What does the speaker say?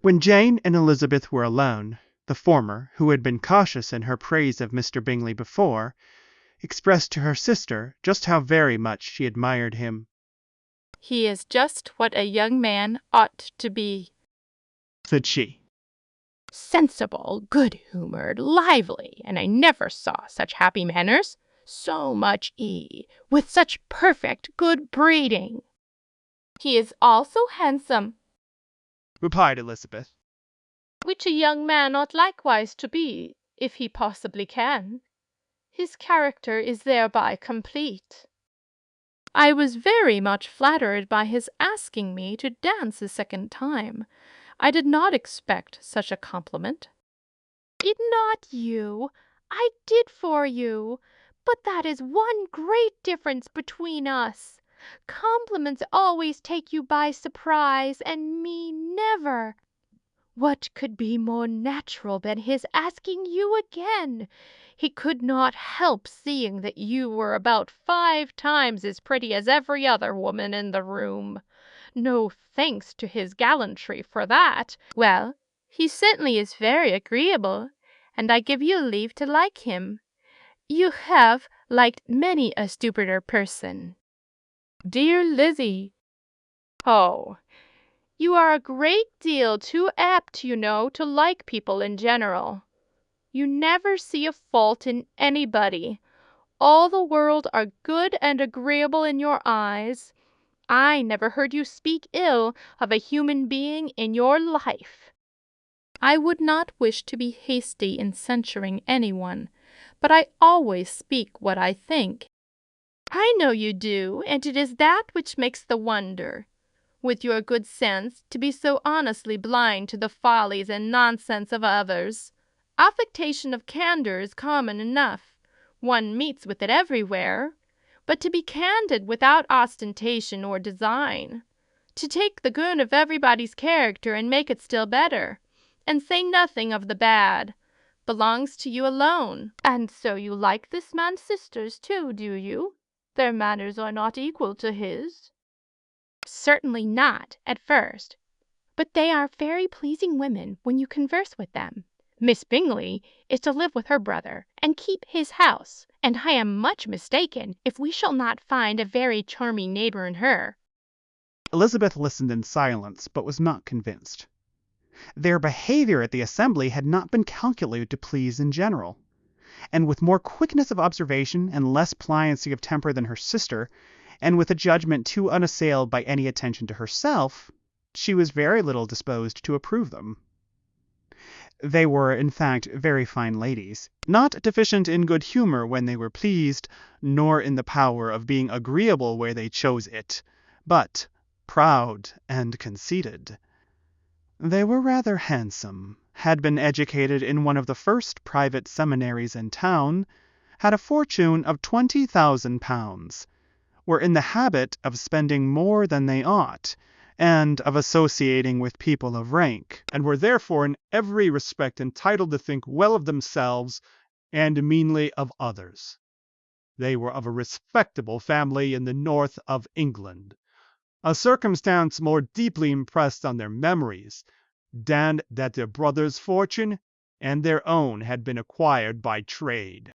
When Jane and Elizabeth were alone, the former, who had been cautious in her praise of Mr. Bingley before, expressed to her sister just how very much she admired him. "He is just what a young man ought to be," said she. "sensible, good-humoured, lively, and I never saw such happy manners, so much with such perfect good breeding." "He is also handsome," replied Elizabeth. "which a young man ought likewise to be, if he possibly can. His character is thereby complete. I was very much flattered by his asking me to dance a second time. I did not expect such a compliment." "Did not you? I did for you. But that is one great difference between us. Compliments always take you by surprise, and me never. What could be more natural than his asking you again? He could not help seeing that you were about 5 times as pretty as every other woman in the room. No thanks to his gallantry for that. Well, he certainly is very agreeable, and I give you leave to like him. You have liked many a stupider person." "Dear Lizzie!" "Oh, you are a great deal too apt, you know, to like people in general. You never see a fault in anybody. All the world are good and agreeable in your eyes. I never heard you speak ill of a human being in your life." I would not wish to be hasty in censuring anyone, but I always speak what I think. "I know you do, and it is that which makes the wonder, with your good sense, to be so honestly blind to the follies and nonsense of others. Affectation of candour is common enough. One meets with it everywhere. But to be candid without ostentation or design, to take the good of everybody's character and make it still better, and say nothing of the bad, belongs to you alone. And so you like this man's sisters too, do you? Their manners are not equal to his." "Certainly not, at first, but they are very pleasing women when you converse with them. Miss Bingley is to live with her brother, and keep his house, and I am much mistaken if we shall not find a very charming neighbour in her." Elizabeth listened in silence, but was not convinced. Their behaviour at the assembly had not been calculated to please in general, and with more quickness of observation and less pliancy of temper than her sister, and with a judgment too unassailed by any attention to herself, she was very little disposed to approve them. They were, in fact, very fine ladies, not deficient in good humour when they were pleased, nor in the power of being agreeable where they chose it, but proud and conceited. They were rather handsome, had been educated in one of the first private seminaries in town, had a fortune of £20,000, were in the habit of spending more than they ought, and of associating with people of rank, and were therefore in every respect entitled to think well of themselves and meanly of others. They were of a respectable family in the north of England, a circumstance more deeply impressed on their memories than that their brother's fortune and their own had been acquired by trade.